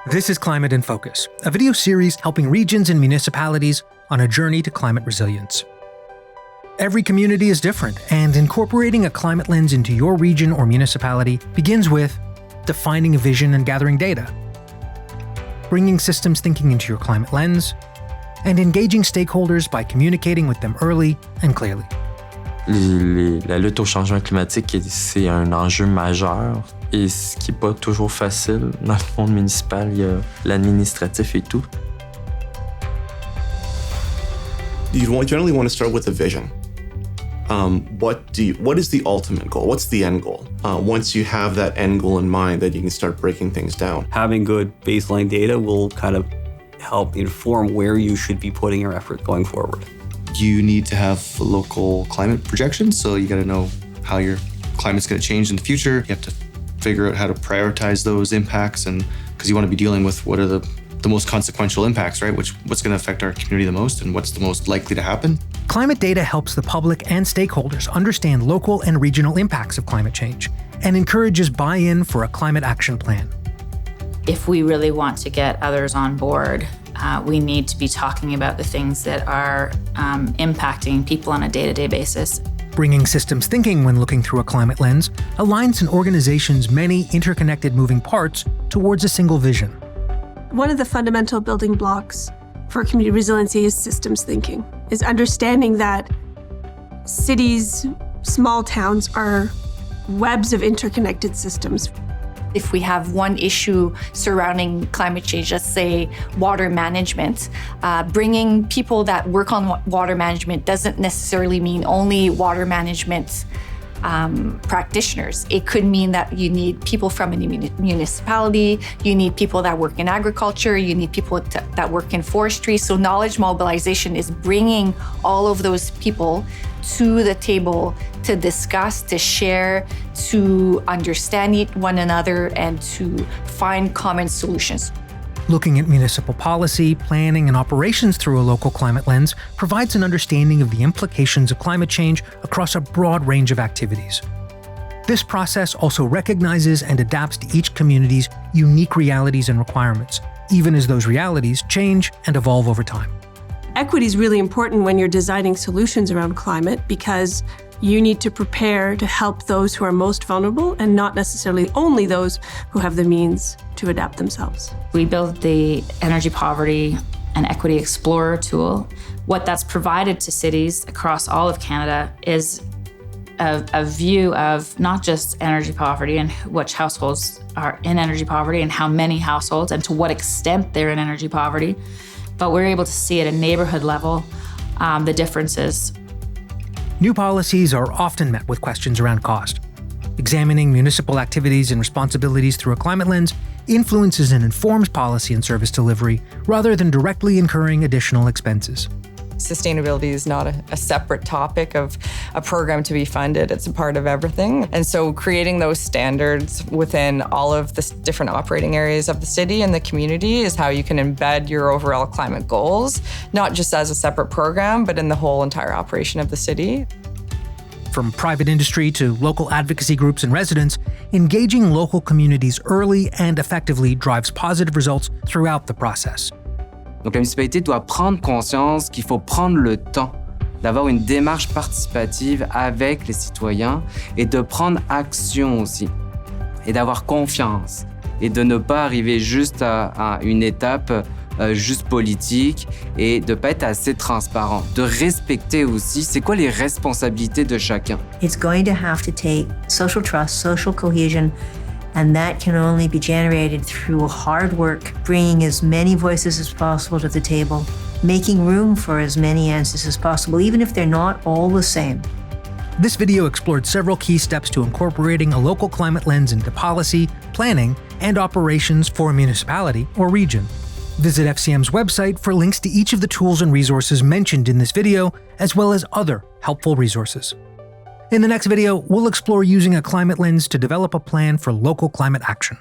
This is Climate in Focus, a video series helping regions and municipalities on a journey to climate resilience. Every community is different, and incorporating a climate lens into your region or municipality begins with defining a vision and gathering data, bringing systems thinking into your climate lens, and engaging stakeholders by communicating with them early and clearly. La lutte au changement climatique, c'est un enjeu majeur et ce qui n'est pas toujours facile. Dans le monde municipal, il y a l'administratif et tout. You generally want to start with a vision. What is the ultimate goal? What's the end goal? Once you have that end goal in mind, then you can start breaking things down. Having good baseline data will kind of help inform where you should be putting your effort going forward. You need to have local climate projections, so you got to know how your climate's going to change in the future. You have to figure out how to prioritize those impacts, and because you want to be dealing with what are the most consequential impacts, right? What's going to affect our community the most and what's the most likely to happen. Climate data helps the public and stakeholders understand local and regional impacts of climate change and encourages buy-in for a climate action plan. If we really want to get others on board, we need to be talking about the things that are impacting people on a day-to-day basis. Bringing systems thinking when looking through a climate lens aligns an organization's many interconnected moving parts towards a single vision. One of the fundamental building blocks for community resiliency is systems thinking, is understanding that cities, small towns are webs of interconnected systems. If we have one issue surrounding climate change, let's say water management, bringing people that work on water management doesn't necessarily mean only water management practitioners. It could mean that you need people from a municipality, you need people that work in agriculture, you need people that work in forestry. So knowledge mobilization is bringing all of those people to the table to discuss, to share, to understand one another, and to find common solutions. Looking at municipal policy, planning, and operations through a local climate lens provides an understanding of the implications of climate change across a broad range of activities. This process also recognizes and adapts to each community's unique realities and requirements, even as those realities change and evolve over time. Equity is really important when you're designing solutions around climate because you need to prepare to help those who are most vulnerable and not necessarily only those who have the means to adapt themselves. We built the Energy Poverty and Equity Explorer tool. What that's provided to cities across all of Canada is a view of not just energy poverty and which households are in energy poverty and how many households and to what extent they're in energy poverty, but we're able to see at a neighborhood level the differences. New policies are often met with questions around cost. Examining municipal activities and responsibilities through a climate lens influences and informs policy and service delivery rather than directly incurring additional expenses. Sustainability is not a separate topic of a program to be funded. It's a part of everything. And so creating those standards within all of the different operating areas of the city and the community is how you can embed your overall climate goals, not just as a separate program, but in the whole entire operation of the city. From private industry to local advocacy groups and residents, engaging local communities early and effectively drives positive results throughout the process. Donc la municipalité doit prendre conscience qu'il faut prendre le temps d'avoir une démarche participative avec les citoyens et de prendre action aussi et d'avoir confiance et de ne pas arriver juste à une étape juste politique et de ne pas être assez transparent, de respecter aussi c'est quoi les responsabilités de chacun. It's going to have to take social trust, social cohesion, and that can only be generated through hard work, bringing as many voices as possible to the table, making room for as many answers as possible, even if they're not all the same. This video explored several key steps to incorporating a local climate lens into policy, planning, and operations for a municipality or region. Visit FCM's website for links to each of the tools and resources mentioned in this video, as well as other helpful resources. In the next video, we'll explore using a climate lens to develop a plan for local climate action.